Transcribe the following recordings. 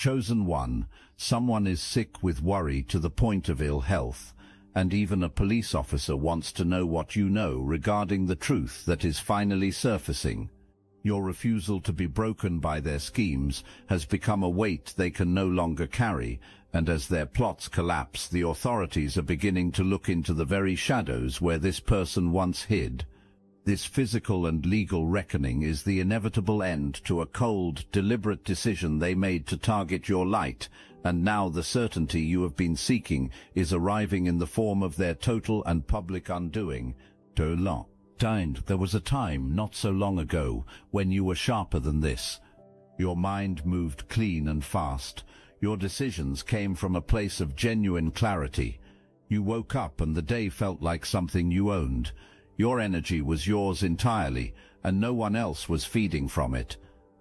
Chosen one, someone is sick with worry to the point of ill health, and even a police officer wants to know what you know regarding the truth that is finally surfacing. Your refusal to be broken by their schemes has become a weight they can no longer carry, and as their plots collapse, the authorities are beginning to look into the very shadows where this person once hid. This physical and legal reckoning is the inevitable end to a cold, deliberate decision they made to target your light, and now the certainty you have been seeking is arriving in the form of their total and public undoing. There was a time not so long ago when you were sharper than this. Your mind moved clean and fast. Your decisions came from a place of genuine clarity. You woke up and the day felt like something you owned. Your energy was yours entirely, and no one else was feeding from it.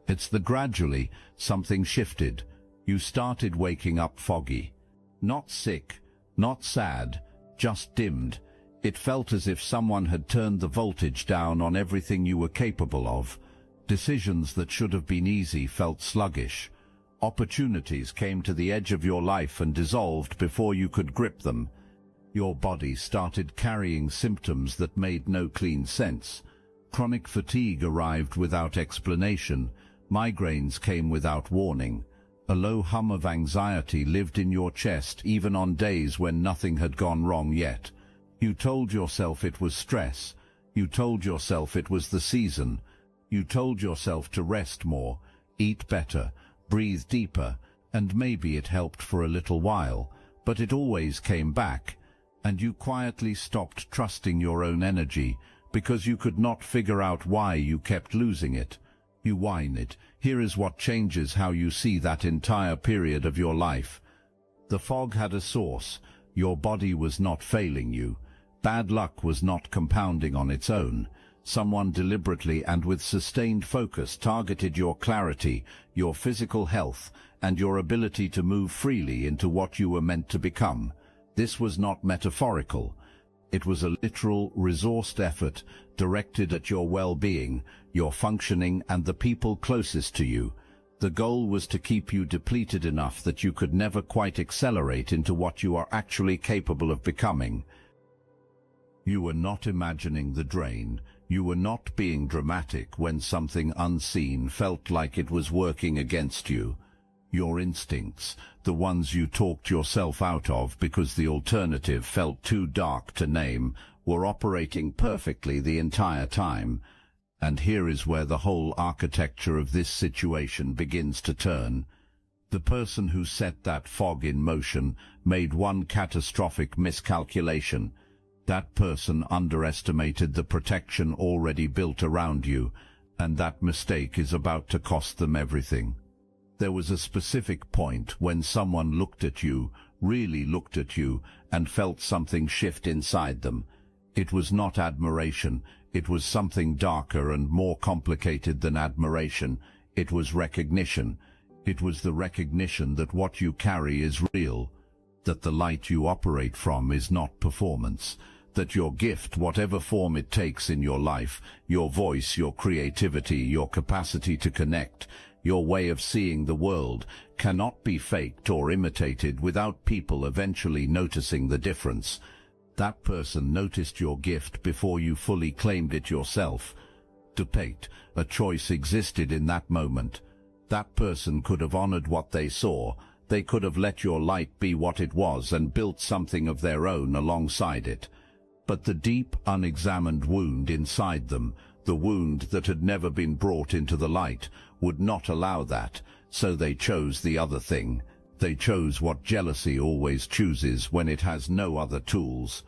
It's gradually something shifted. You started waking up foggy. Not sick, not sad, just dimmed. It felt as if someone had turned the voltage down on everything you were capable of. Decisions that should have been easy felt sluggish. Opportunities came to the edge of your life and dissolved before you could grip them. Your body started carrying symptoms that made no clean sense. Chronic fatigue arrived without explanation. Migraines came without warning. A low hum of anxiety lived in your chest even on days when nothing had gone wrong yet. You told yourself it was stress. You told yourself it was the season. You told yourself to rest more, eat better, breathe deeper, and maybe it helped for a little while, but it always came back, and you quietly stopped trusting your own energy because you could not figure out why you kept losing it. You whined. Here is what changes how you see that entire period of your life. The fog had a source. Your body was not failing you. Bad luck was not compounding on its own. Someone deliberately and with sustained focus targeted your clarity, your physical health, and your ability to move freely into what you were meant to become. This was not metaphorical. It was a literal, resourced effort directed at your well-being, your functioning, and the people closest to you. The goal was to keep you depleted enough that you could never quite accelerate into what you are actually capable of becoming. You were not imagining the drain. You were not being dramatic when something unseen felt like it was working against you. Your instincts, the ones you talked yourself out of because the alternative felt too dark to name, were operating perfectly the entire time. And here is where the whole architecture of this situation begins to turn. The person who set that fog in motion made one catastrophic miscalculation. That person underestimated the protection already built around you, and that mistake is about to cost them everything. There was a specific point when someone looked at you, really looked at you, and felt something shift inside them. It was not admiration. It was something darker and more complicated than admiration. It was recognition. It was the recognition that what you carry is real, that the light you operate from is not performance, that your gift, whatever form it takes in your life, your voice, your creativity, your capacity to connect, your way of seeing the world, cannot be faked or imitated without people eventually noticing the difference. That person noticed your gift before you fully claimed it yourself. Debate, a choice existed in that moment. That person could have honored what they saw. They could have let your light be what it was and built something of their own alongside it. But the deep, unexamined wound inside them, the wound that had never been brought into the light, would not allow that, so they chose the other thing. They chose what jealousy always chooses when it has no other tools.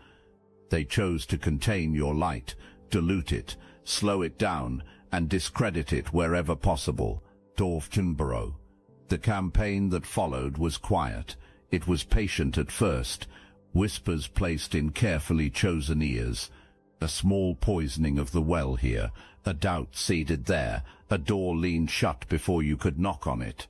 They chose to contain your light, dilute it, slow it down, and discredit it wherever possible. Dorftenborough. The campaign that followed was quiet. It was patient at first, whispers placed in carefully chosen ears. A small poisoning of the well here, a doubt seeded there, a door leaned shut before you could knock on it.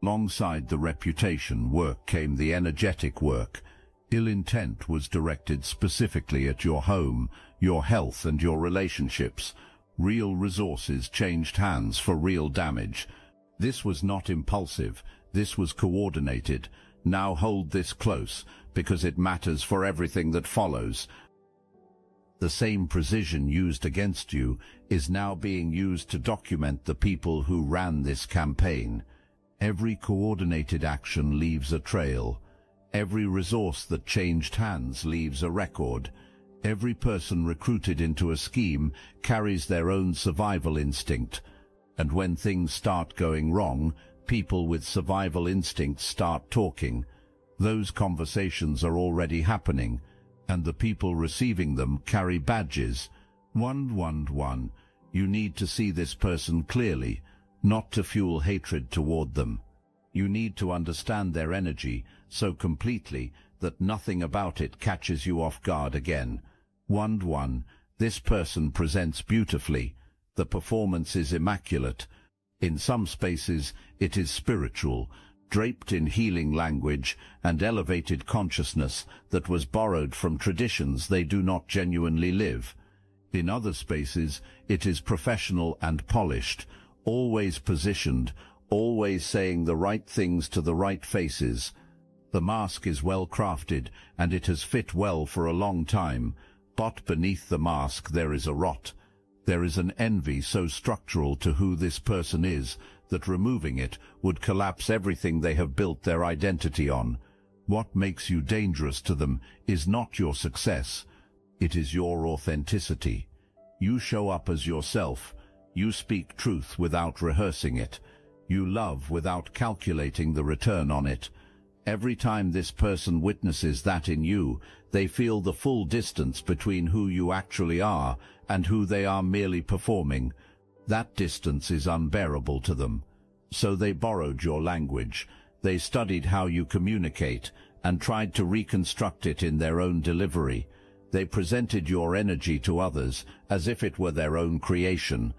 Alongside the reputation work came the energetic work. Ill intent was directed specifically at your home, your health, and your relationships. Real resources changed hands for real damage. This was not impulsive. This was coordinated. Now hold this close, because it matters for everything that follows. The same precision used against you is now being used to document the people who ran this campaign. Every coordinated action leaves a trail. Every resource that changed hands leaves a record. Every person recruited into a scheme carries their own survival instinct. And when things start going wrong, people with survival instincts start talking. Those conversations are already happening, and the people receiving them carry badges. 111. You need to see this person clearly, not to fuel hatred toward them. You need to understand their energy so completely that nothing about it catches you off guard again. 111. This person presents beautifully. The performance is immaculate. In some spaces it is spiritual, draped in healing language and elevated consciousness that was borrowed from traditions they do not genuinely live. In other spaces it is professional and polished, always positioned, always saying the right things to the right faces. The mask is well crafted, and it has fit well for a long time, but beneath the mask there is a rot. There is an envy so structural to who this person is that removing it would collapse everything they have built their identity on. What makes you dangerous to them is not your success. It is your authenticity. You show up as yourself. You speak truth without rehearsing it. You love without calculating the return on it. Every time this person witnesses that in you, they feel the full distance between who you actually are and who they are merely performing. That distance is unbearable to them. So they borrowed your language. They studied how you communicate and tried to reconstruct it in their own delivery. They presented your energy to others as if it were their own creation.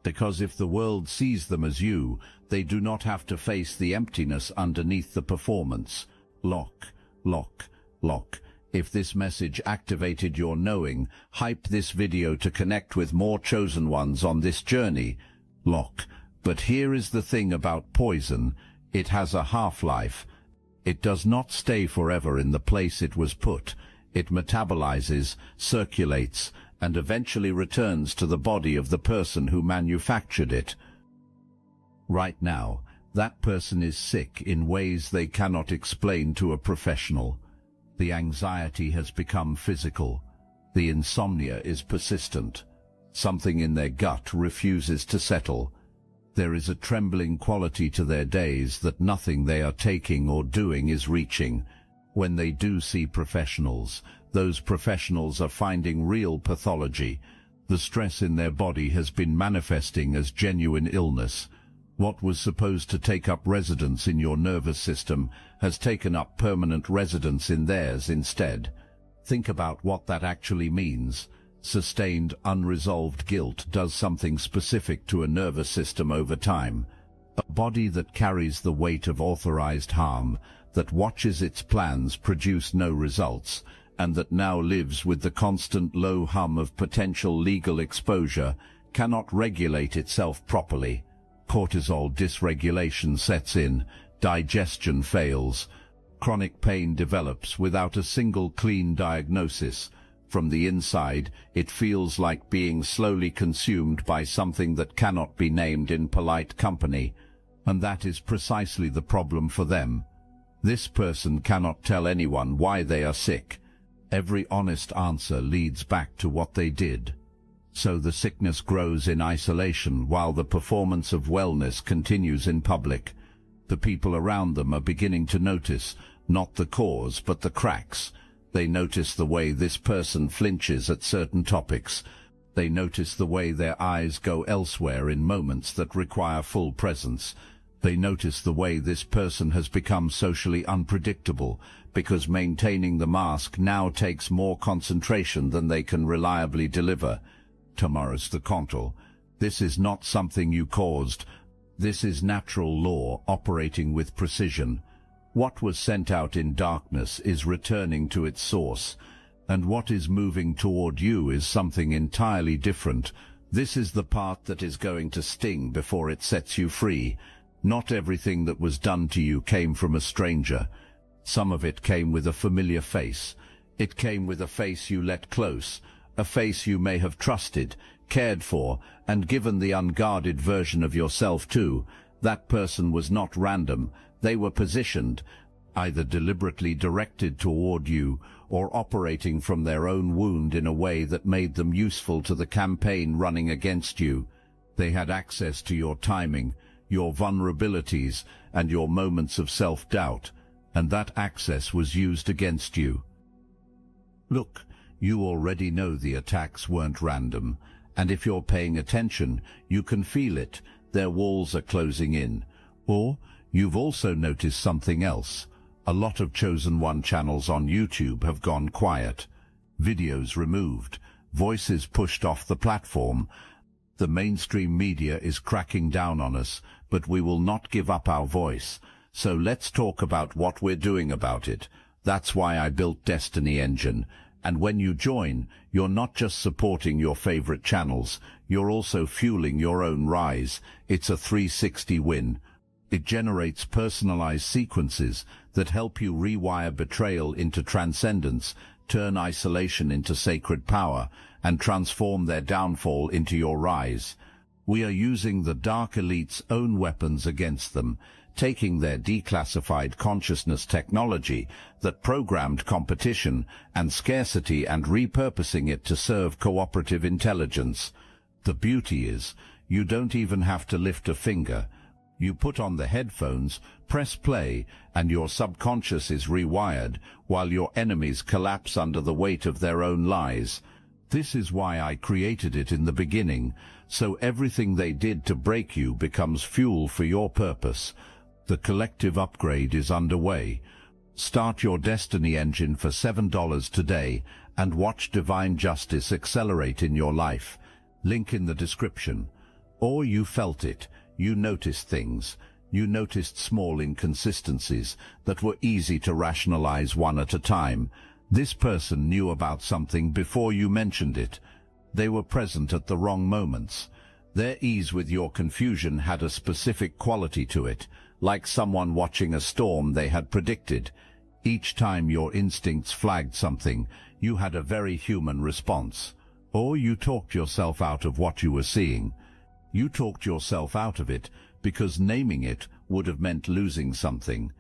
Because if the world sees them as you, they do not have to face the emptiness underneath the performance. Lock, lock, lock. If this message activated your knowing, hype this video to connect with more chosen ones on this journey. Lock. But here is the thing about poison. It has a half-life. It does not stay forever in the place it was put. It metabolizes, circulates, and eventually returns to the body of the person who manufactured it. Right now, that person is sick in ways they cannot explain to a professional. The anxiety has become physical. The insomnia is persistent. Something in their gut refuses to settle. There is a trembling quality to their days that nothing they are taking or doing is reaching. When they do see professionals, those professionals are finding real pathology. The stress in their body has been manifesting as genuine illness. What was supposed to take up residence in your nervous system has taken up permanent residence in theirs instead. Think about what that actually means. Sustained, unresolved guilt does something specific to a nervous system over time. A body that carries the weight of authorized harm, that watches its plans produce no results, and that now lives with the constant low hum of potential legal exposure, cannot regulate itself properly. Cortisol dysregulation sets in, digestion fails. Chronic pain develops without a single clean diagnosis. From the inside, it feels like being slowly consumed by something that cannot be named in polite company. And that is precisely the problem for them. This person cannot tell anyone why they are sick. Every honest answer leads back to what they did. So the sickness grows in isolation while the performance of wellness continues in public. The people around them are beginning to notice, not the cause but the cracks. They notice the way this person flinches at certain topics. They notice the way their eyes go elsewhere in moments that require full presence. They notice the way this person has become socially unpredictable, because maintaining the mask now takes more concentration than they can reliably deliver. Tomorrow's the control. This is not something you caused. This is natural law operating with precision. What was sent out in darkness is returning to its source, and what is moving toward you is something entirely different. This is the part that is going to sting before it sets you free. Not everything that was done to you came from a stranger. Some of it came with a familiar face. It came with a face you let close, a face you may have trusted, cared for, and given the unguarded version of yourself to. That person was not random. They were positioned, either deliberately directed toward you or operating from their own wound in a way that made them useful to the campaign running against you. They had access to your timing, your vulnerabilities, and your moments of self-doubt, and that access was used against you. Look, you already know the attacks weren't random, and if you're paying attention, you can feel it. Their walls are closing in. Or you've also noticed something else. A lot of Chosen One channels on YouTube have gone quiet. Videos removed, voices pushed off the platform. The mainstream media is cracking down on us, but we will not give up our voice. So let's talk about what we're doing about it. That's why I built Destiny Engine. And when you join, you're not just supporting your favorite channels, you're also fueling your own rise. It's a 360 win. It generates personalized sequences that help you rewire betrayal into transcendence, turn isolation into sacred power, and transform their downfall into your rise. We are using the Dark Elite's own weapons against them, taking their declassified consciousness technology that programmed competition and scarcity and repurposing it to serve cooperative intelligence. The beauty is, you don't even have to lift a finger. You put on the headphones, press play, and your subconscious is rewired while your enemies collapse under the weight of their own lies. This is why I created it in the beginning, so everything they did to break you becomes fuel for your purpose. The collective upgrade is underway. Start your Destiny Engine for $7 today and watch divine justice accelerate in your life. Link in the description. Or you felt it. You noticed things. You noticed small inconsistencies that were easy to rationalize one at a time. This person knew about something before you mentioned it. They were present at the wrong moments. Their ease with your confusion had a specific quality to it, like someone watching a storm they had predicted. Each time your instincts flagged something, you had a very human response. Or you talked yourself out of what you were seeing. You talked yourself out of it because naming it would have meant losing something.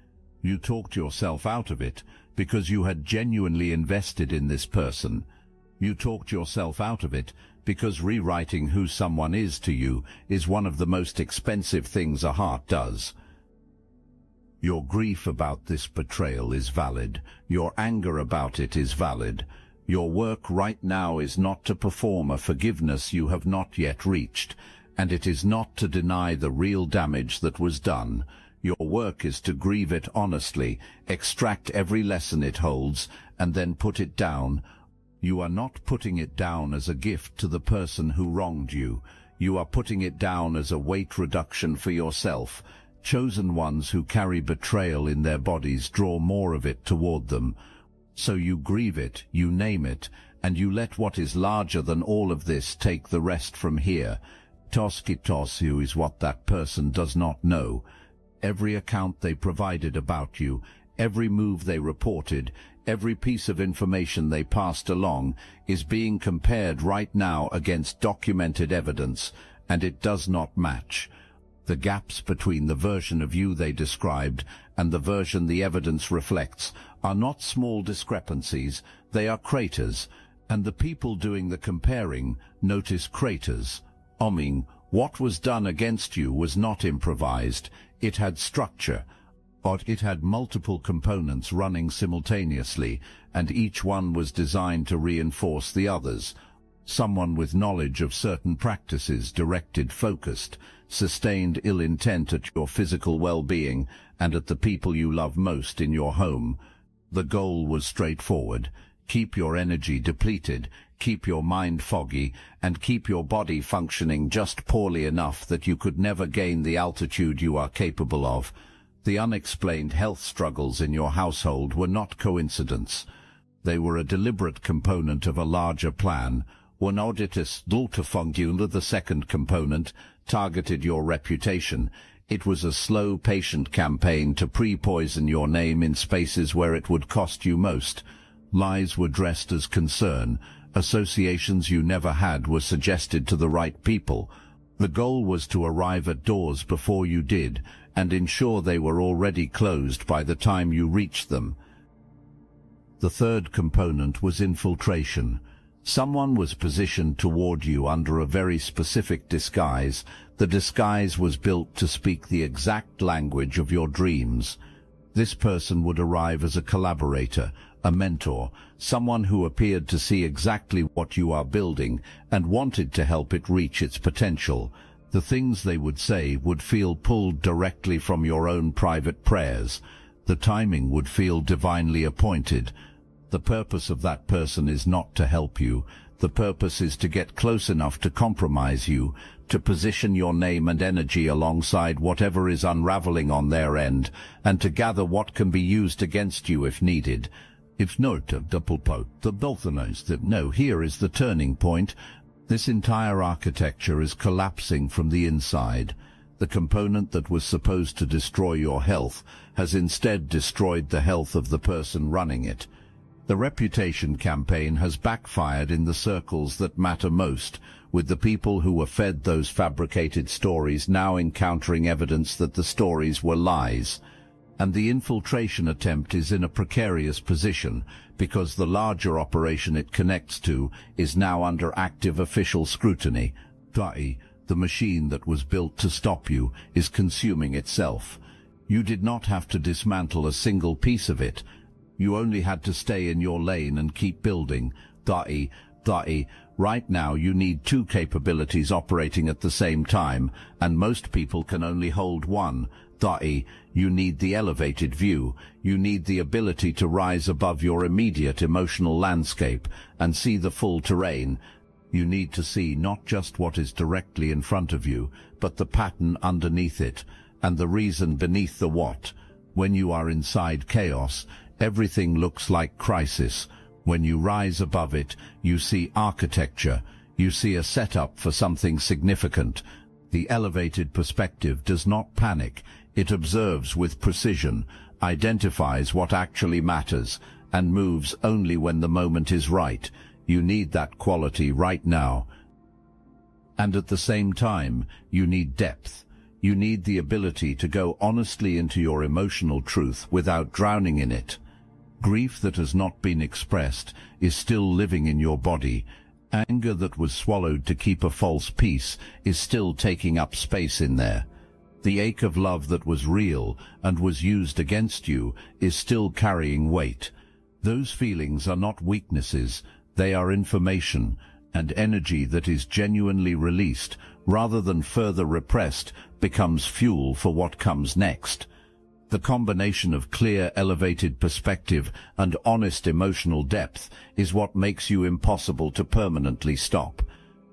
You talked yourself out of it because you had genuinely invested in this person. You talked yourself out of it because rewriting who someone is to you is one of the most expensive things a heart does. Your grief about this betrayal is valid. Your anger about it is valid. Your work right now is not to perform a forgiveness you have not yet reached, and it is not to deny the real damage that was done. Your work is to grieve it honestly, extract every lesson it holds, and then put it down. You are not putting it down as a gift to the person who wronged you. You are putting it down as a weight reduction for yourself. Chosen ones who carry betrayal in their bodies draw more of it toward them. So you grieve it, you name it, and you let what is larger than all of this take the rest from here. Toskitosu is what that person does not know. Every account they provided about you, every move they reported, every piece of information they passed along is being compared right now against documented evidence, and it does not match. The gaps between the version of you they described and the version the evidence reflects are not small discrepancies, they are craters, and the people doing the comparing notice craters. What was done against you was not improvised, it had structure. But it had multiple components running simultaneously, and each one was designed to reinforce the others. Someone with knowledge of certain practices directed focused, sustained ill intent at your physical well-being and at the people you love most in your home. The goal was straightforward. Keep your energy depleted, keep your mind foggy, and keep your body functioning just poorly enough that you could never gain the altitude you are capable of. The unexplained health struggles in your household were not coincidence. They were a deliberate component of a larger plan. One auditus dultafungula, the second component, targeted your reputation. It was a slow, patient campaign to pre-poison your name in spaces where it would cost you most. Lies were dressed as concern. Associations you never had were suggested to the right people. The goal was to arrive at doors before you did, and ensure they were already closed by the time you reached them. The third component was infiltration. Someone was positioned toward you under a very specific disguise. The disguise was built to speak the exact language of your dreams. This person would arrive as a collaborator, a mentor, someone who appeared to see exactly what you are building and wanted to help it reach its potential. The things they would say would feel pulled directly from your own private prayers. The timing would feel divinely appointed. The purpose of that person is not to help you. The purpose is to get close enough to compromise you, to position your name and energy alongside whatever is unraveling on their end, and to gather what can be used against you if needed. If not, here is the turning point. This entire architecture is collapsing from the inside. The component that was supposed to destroy your health has instead destroyed the health of the person running it. The reputation campaign has backfired in the circles that matter most, with the people who were fed those fabricated stories now encountering evidence that the stories were lies. And the infiltration attempt is in a precarious position because the larger operation it connects to is now under active official scrutiny. The machine that was built to stop you is consuming itself. You did not have to dismantle a single piece of it. You only had to stay in your lane and keep building. Right now you need two capabilities operating at the same time, and most people can only hold one. You need the elevated view. You need the ability to rise above your immediate emotional landscape and see the full terrain. You need to see not just what is directly in front of you, but the pattern underneath it, and the reason beneath the what. When you are inside chaos, everything looks like crisis. When you rise above it, you see architecture. You see a setup for something significant. The elevated perspective does not panic. It observes with precision, identifies what actually matters, and moves only when the moment is right. You need that quality right now. And at the same time, you need depth. You need the ability to go honestly into your emotional truth without drowning in it. Grief that has not been expressed is still living in your body. Anger that was swallowed to keep a false peace is still taking up space in there. The ache of love that was real and was used against you is still carrying weight. Those feelings are not weaknesses, they are information, and energy that is genuinely released, rather than further repressed, becomes fuel for what comes next. The combination of clear, elevated perspective and honest emotional depth is what makes you impossible to permanently stop.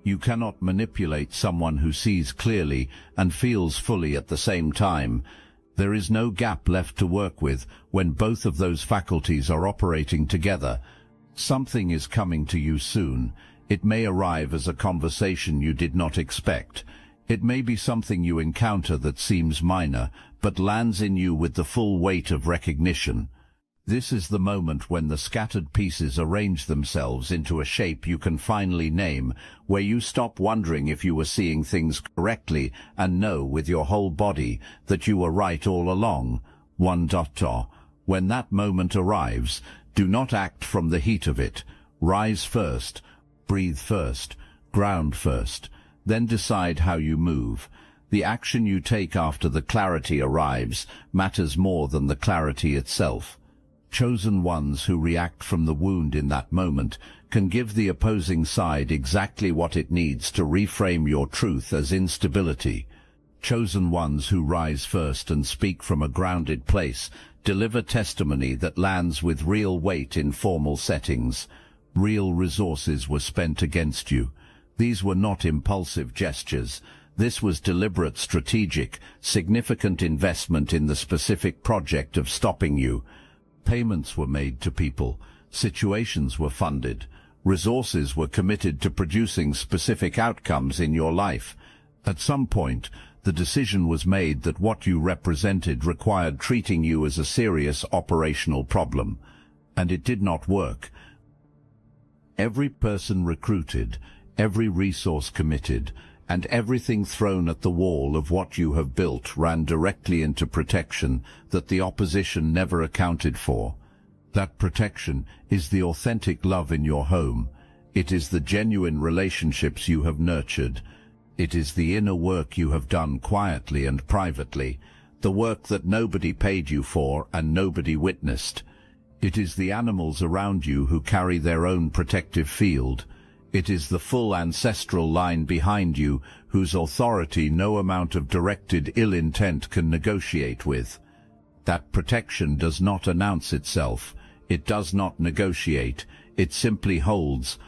You cannot manipulate someone who sees clearly and feels fully at the same time. There is no gap left to work with when both of those faculties are operating together. Something is coming to you soon. It may arrive as a conversation you did not expect. It may be something you encounter that seems minor, but lands in you with the full weight of recognition. This is the moment when the scattered pieces arrange themselves into a shape you can finally name, where you stop wondering if you were seeing things correctly and know with your whole body that you were right all along. When that moment arrives, do not act from the heat of it. Rise first, breathe first, ground first, then decide how you move. The action you take after the clarity arrives matters more than the clarity itself. Chosen ones who react from the wound in that moment can give the opposing side exactly what it needs to reframe your truth as instability. Chosen ones who rise first and speak from a grounded place deliver testimony that lands with real weight in formal settings. Real resources were spent against you. These were not impulsive gestures. This was deliberate, strategic, significant investment in the specific project of stopping you. Payments were made to people, situations were funded, resources were committed to producing specific outcomes in your life. At some point, The decision was made that what you represented required treating you as a serious operational problem, and it did not work. Every person recruited, every resource committed, and everything thrown at the wall of what you have built ran directly into protection that the opposition never accounted for. That protection is the authentic love in your home. It is the genuine relationships you have nurtured. It is the inner work you have done quietly and privately, the work that nobody paid you for and nobody witnessed. It is the animals around you who carry their own protective field. It is the full ancestral line behind you whose authority no amount of directed ill intent can negotiate with. That protection does not announce itself. It does not negotiate. It simply holds,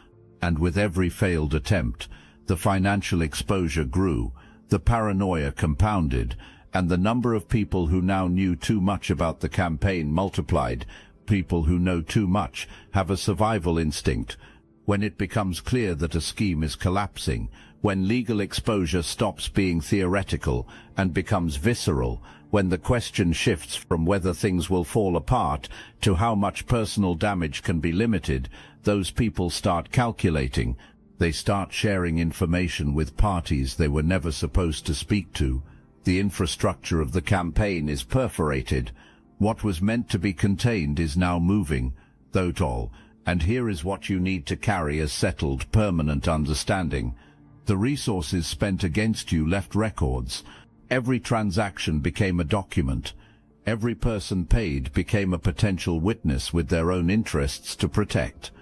and with every failed attempt, the financial exposure grew, the paranoia compounded, and the number of people who now knew too much about the campaign multiplied. People who know too much have a survival instinct. When it becomes clear that a scheme is collapsing, when legal exposure stops being theoretical and becomes visceral, when the question shifts from whether things will fall apart to how much personal damage can be limited, those people start calculating. They start sharing information with parties they were never supposed to speak to. The infrastructure of the campaign is perforated. What was meant to be contained is now moving, though tall, and here is what you need to carry as settled, permanent understanding. The resources spent against you left records. Every transaction became a document. Every person paid became a potential witness with their own interests to protect.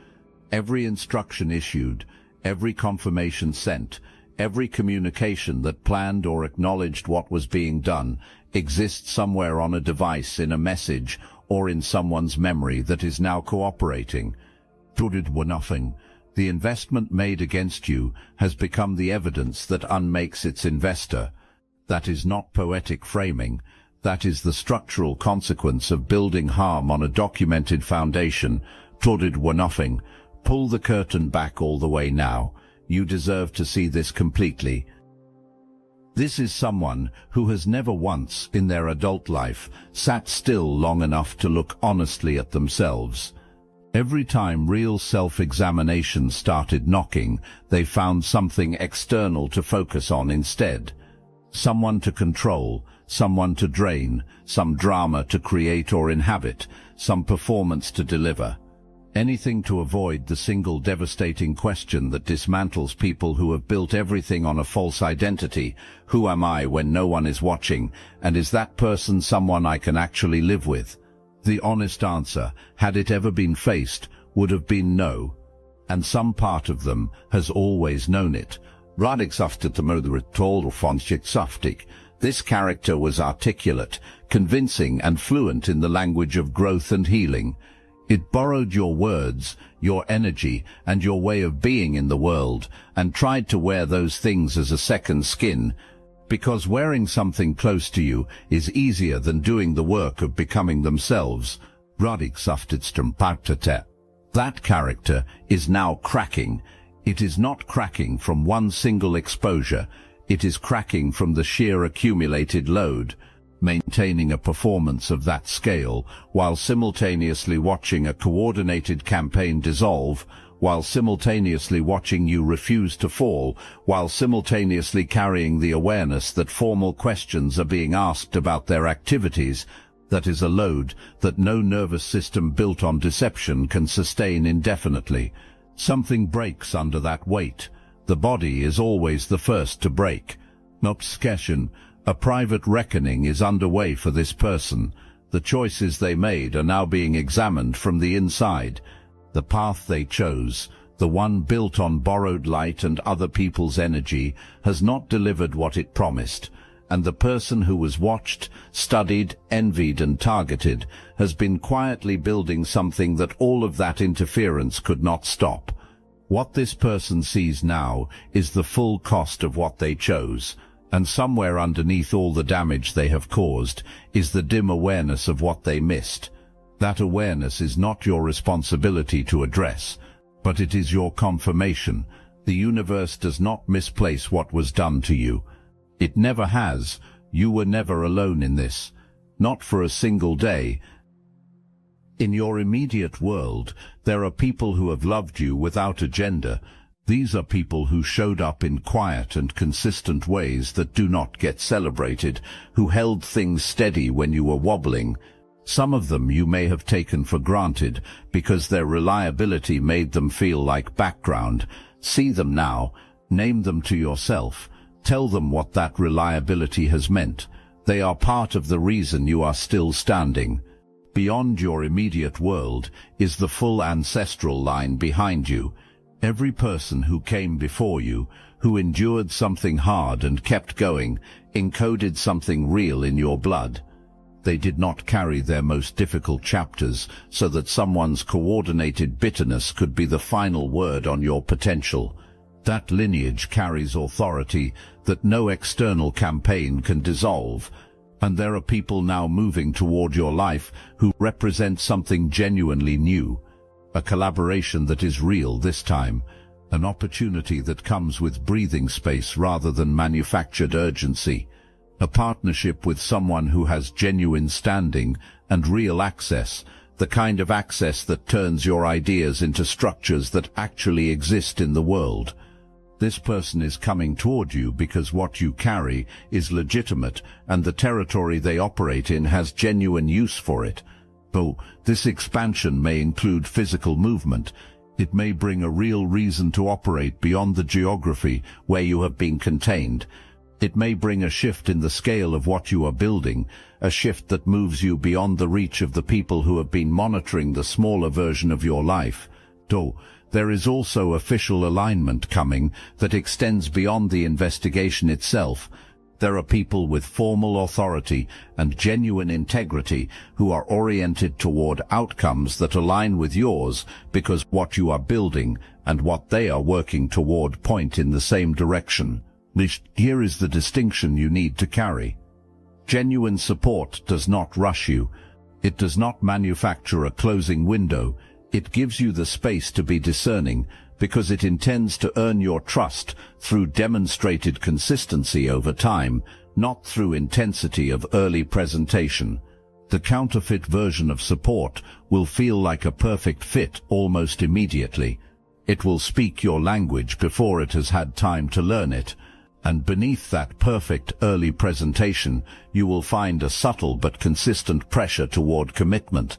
Every instruction issued, every confirmation sent, every communication that planned or acknowledged what was being done exists somewhere on a device, in a message, or in someone's memory that is now cooperating. It were nothing. The investment made against you has become the evidence that unmakes its investor. That is not poetic framing. That is the structural consequence of building harm on a documented foundation. It were nothing. Pull the curtain back all the way now. You deserve to see this completely. This is someone who has never once in their adult life sat still long enough to look honestly at themselves. Every time real self-examination started knocking, they found something external to focus on instead. Someone to control, someone to drain, some drama to create or inhabit, some performance to deliver. Anything to avoid the single devastating question that dismantles people who have built everything on a false identity. Who am I when no one is watching, and is that person someone I can actually live with? The honest answer, had it ever been faced, would have been no. And some part of them has always known it. This character was articulate, convincing and fluent in the language of growth and healing. It borrowed your words, your energy, and your way of being in the world, and tried to wear those things as a second skin, because wearing something close to you is easier than doing the work of becoming themselves. That character is now cracking. It is not cracking from one single exposure. It is cracking from the sheer accumulated load. Maintaining a performance of that scale while simultaneously watching a coordinated campaign dissolve, while simultaneously watching you refuse to fall, while simultaneously carrying the awareness that formal questions are being asked about their activities, that is a load that no nervous system built on deception can sustain indefinitely. Something breaks under that weight. The body is always the first to break. Obsession. A private reckoning is underway for this person. The choices they made are now being examined from the inside. The path they chose, the one built on borrowed light and other people's energy, has not delivered what it promised, and the person who was watched, studied, envied and targeted has been quietly building something that all of that interference could not stop. What this person sees now is the full cost of what they chose, and somewhere underneath all the damage they have caused is the dim awareness of what they missed. That awareness is not your responsibility to address, but it is your confirmation. The universe does not misplace what was done to you. It never has. You were never alone in this. Not for a single day. In your immediate world, there are people who have loved you without agenda. These are people who showed up in quiet and consistent ways that do not get celebrated, who held things steady when you were wobbling. Some of them you may have taken for granted because their reliability made them feel like background. See them now, name them to yourself, tell them what that reliability has meant. They are part of the reason you are still standing. Beyond your immediate world is the full ancestral line behind you. Every person who came before you, who endured something hard and kept going, encoded something real in your blood. They did not carry their most difficult chapters so that someone's coordinated bitterness could be the final word on your potential. That lineage carries authority that no external campaign can dissolve. And there are people now moving toward your life who represent something genuinely new. A collaboration that is real this time. An opportunity that comes with breathing space rather than manufactured urgency. A partnership with someone who has genuine standing and real access. The kind of access that turns your ideas into structures that actually exist in the world. This person is coming toward you because what you carry is legitimate and the territory they operate in has genuine use for it. Though this expansion may include physical movement, it may bring a real reason to operate beyond the geography where you have been contained. It may bring a shift in the scale of what you are building, a shift that moves you beyond the reach of the people who have been monitoring the smaller version of your life. Though there is also official alignment coming that extends beyond the investigation itself. There are people with formal authority and genuine integrity who are oriented toward outcomes that align with yours because what you are building and what they are working toward point in the same direction. Here is the distinction you need to carry. Genuine support does not rush you. It does not manufacture a closing window. It gives you the space to be discerning because it intends to earn your trust through demonstrated consistency over time, not through intensity of early presentation. The counterfeit version of support will feel like a perfect fit almost immediately. It will speak your language before it has had time to learn it. And beneath that perfect early presentation, you will find a subtle but consistent pressure toward commitment.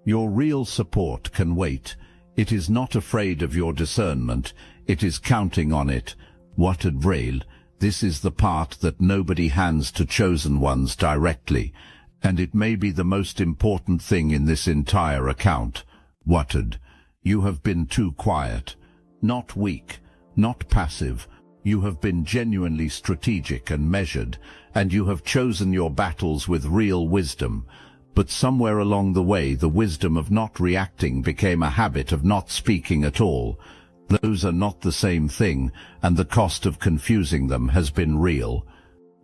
Your real support can wait. It is not afraid of your discernment. It is counting on it. Unraveling. This is the part that nobody hands to chosen ones directly, and it may be the most important thing in this entire account. You have been too quiet. Not weak, not passive. You have been genuinely strategic and measured, and you have chosen your battles with real wisdom. But somewhere along the way, the wisdom of not reacting became a habit of not speaking at all. Those are not the same thing, and the cost of confusing them has been real.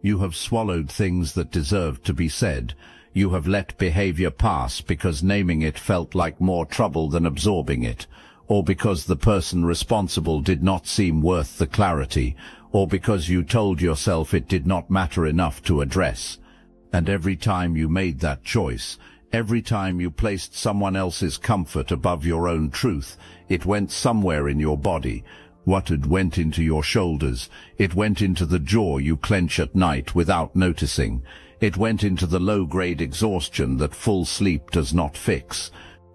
You have swallowed things that deserved to be said. You have let behavior pass because naming it felt like more trouble than absorbing it, or because the person responsible did not seem worth the clarity, or because you told yourself it did not matter enough to address. And every time you made that choice, every time you placed someone else's comfort above your own truth, it went somewhere in your body. It went into your shoulders. It went into the jaw you clench at night without noticing. It went into the low-grade exhaustion that full sleep does not fix.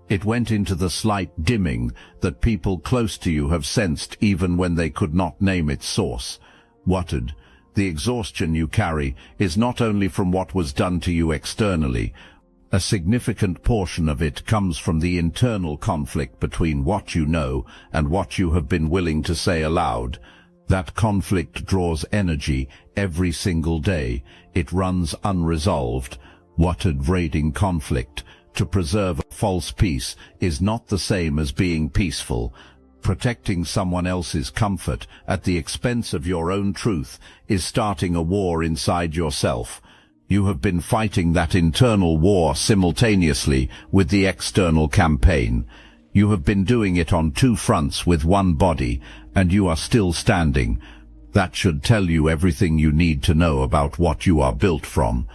It went into the slight dimming that people close to you have sensed even when they could not name its source. The exhaustion you carry is not only from what was done to you externally. A significant portion of it comes from the internal conflict between what you know and what you have been willing to say aloud. That conflict draws energy every single day. It runs unresolved. Unraveling conflict, to preserve a false peace, is not the same as being peaceful. Protecting someone else's comfort at the expense of your own truth is starting a war inside yourself. You have been fighting that internal war simultaneously with the external campaign. You have been doing it on two fronts with one body, and you are still standing. That should tell you everything you need to know about what you are built from.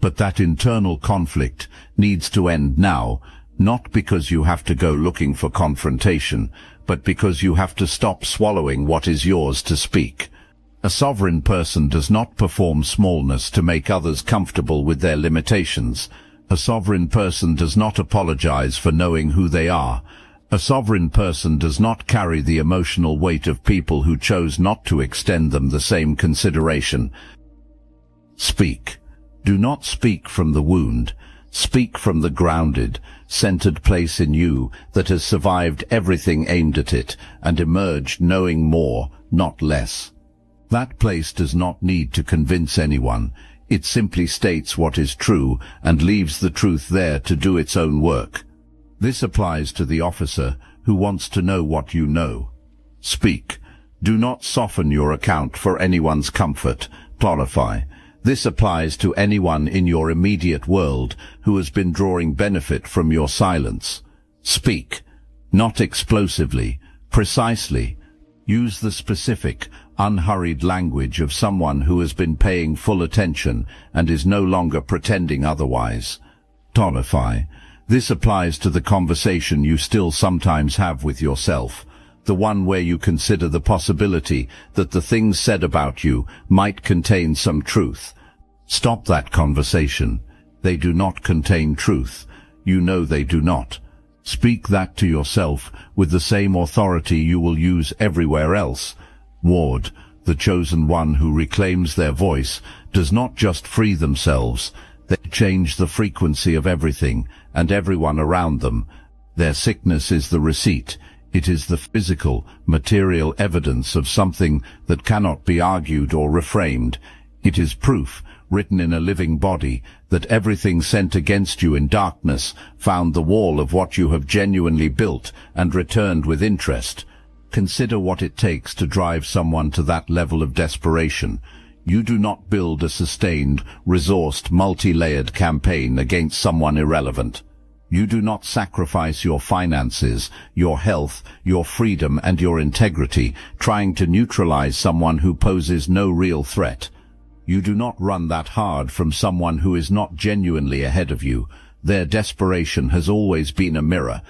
But that internal conflict needs to end now, not because you have to go looking for confrontation, but because you have to stop swallowing what is yours to speak. A sovereign person does not perform smallness to make others comfortable with their limitations. A sovereign person does not apologize for knowing who they are. A sovereign person does not carry the emotional weight of people who chose not to extend them the same consideration. Speak. Do not speak from the wound. Speak from the grounded, centered place in you that has survived everything aimed at it and emerged knowing more, not less. That place does not need to convince anyone. It simply states what is true and leaves the truth there to do its own work. This applies to the officer who wants to know what you know. Speak. Do not soften your account for anyone's comfort. Clarify. This applies to anyone in your immediate world who has been drawing benefit from your silence. Speak. Not explosively, precisely. Use the specific, unhurried language of someone who has been paying full attention and is no longer pretending otherwise. Tonify. This applies to the conversation you still sometimes have with yourself, the one where you consider the possibility that the things said about you might contain some truth. Stop that conversation. They do not contain truth. You know they do not. Speak that to yourself with the same authority you will use everywhere else. Ward, the chosen one who reclaims their voice, does not just free themselves. They change the frequency of everything and everyone around them. Their sickness is the receipt. It is the physical, material evidence of something that cannot be argued or reframed. It is proof, written in a living body, that everything sent against you in darkness found the wall of what you have genuinely built and returned with interest. Consider what it takes to drive someone to that level of desperation. You do not build a sustained, resourced, multi-layered campaign against someone irrelevant. You do not sacrifice your finances, your health, your freedom and your integrity trying to neutralize someone who poses no real threat. You do not run that hard from someone who is not genuinely ahead of you. Their desperation has always been a mirror.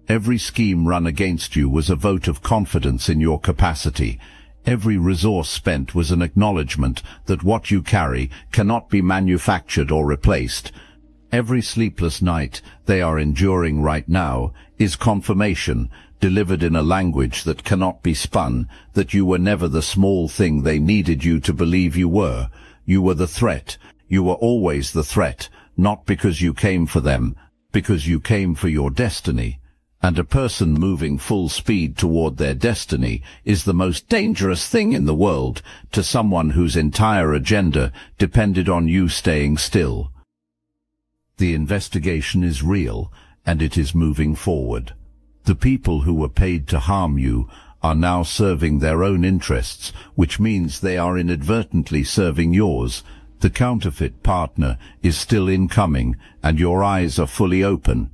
Every scheme run against you was a vote of confidence in your capacity. Every resource spent was an acknowledgement that what you carry cannot be manufactured or replaced. Every sleepless night they are enduring right now is confirmation, delivered in a language that cannot be spun, that you were never the small thing they needed you to believe you were. You were the threat. You were always the threat, not because you came for them, because you came for your destiny. And a person moving full speed toward their destiny is the most dangerous thing in the world to someone whose entire agenda depended on you staying still. The investigation is real, and it is moving forward. The people who were paid to harm you are now serving their own interests, which means they are inadvertently serving yours. The counterfeit partner is still incoming, and your eyes are fully open.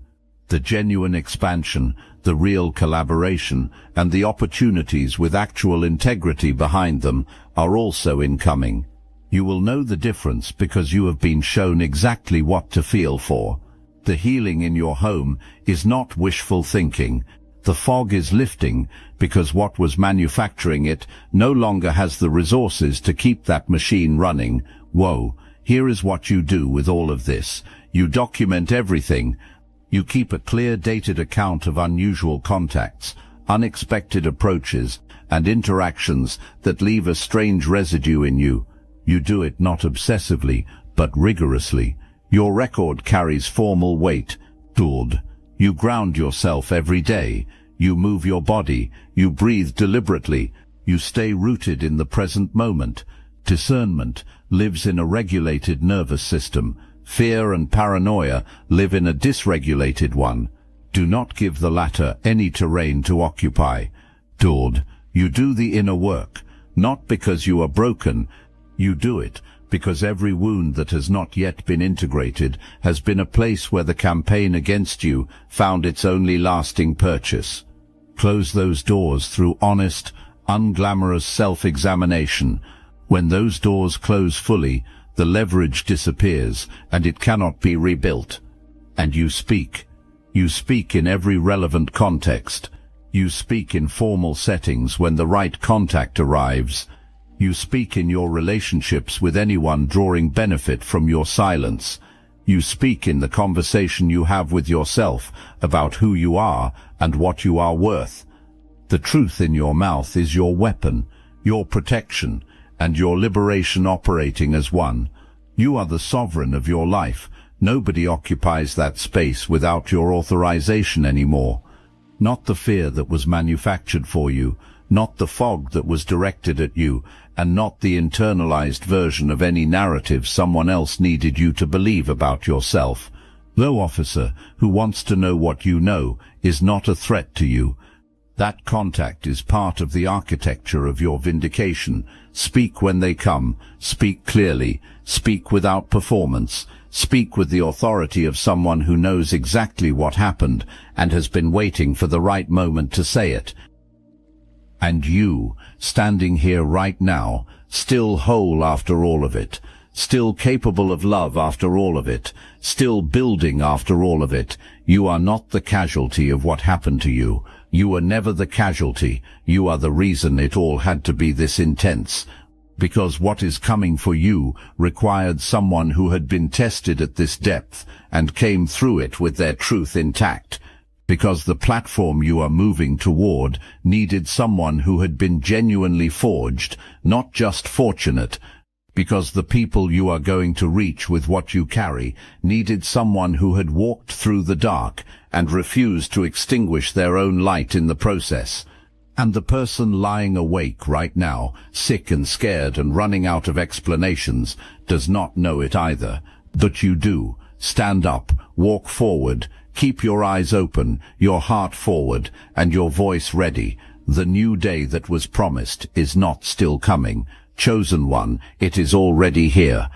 The genuine expansion, the real collaboration, and the opportunities with actual integrity behind them are also incoming. You will know the difference because you have been shown exactly what to feel for. The healing in your home is not wishful thinking. The fog is lifting because what was manufacturing it no longer has the resources to keep that machine running. Whoa, here is what you do with all of this. You document everything. You keep a clear dated account of unusual contacts, unexpected approaches, and interactions that leave a strange residue in you. You do it not obsessively, but rigorously. Your record carries formal weight. Told. You ground yourself every day. You move your body. You breathe deliberately. You stay rooted in the present moment. Discernment lives in a regulated nervous system. Fear and paranoia live in a dysregulated one. Do not give the latter any terrain to occupy. Told. You do the inner work, not because you are broken. You do it because every wound that has not yet been integrated has been a place where the campaign against you found its only lasting purchase. Close those doors through honest, unglamorous self-examination. When those doors close fully, the leverage disappears and it cannot be rebuilt. And you speak. You speak in every relevant context. You speak in formal settings when the right contact arrives. You speak in your relationships with anyone drawing benefit from your silence. You speak in the conversation you have with yourself about who you are and what you are worth. The truth in your mouth is your weapon, your protection, and your liberation operating as one. You are the sovereign of your life. Nobody occupies that space without your authorization anymore. Not the fear that was manufactured for you, not the fog that was directed at you, and not the internalized version of any narrative someone else needed you to believe about yourself. No officer who wants to know what you know is not a threat to you. That contact is part of the architecture of your vindication. Speak when they come, speak clearly, speak without performance, speak with the authority of someone who knows exactly what happened and has been waiting for the right moment to say it. And you, standing here right now, still whole after all of it, still capable of love after all of it, still building after all of it, you are not the casualty of what happened to you. You were never the casualty. You are the reason it all had to be this intense. Because what is coming for you required someone who had been tested at this depth and came through it with their truth intact. Because the platform you are moving toward needed someone who had been genuinely forged, not just fortunate. Because the people you are going to reach with what you carry needed someone who had walked through the dark and refused to extinguish their own light in the process. And the person lying awake right now, sick and scared and running out of explanations, does not know it either. But you do. Stand up, walk forward, keep your eyes open, your heart forward, and your voice ready. The new day that was promised is not still coming. Chosen one, it is already here.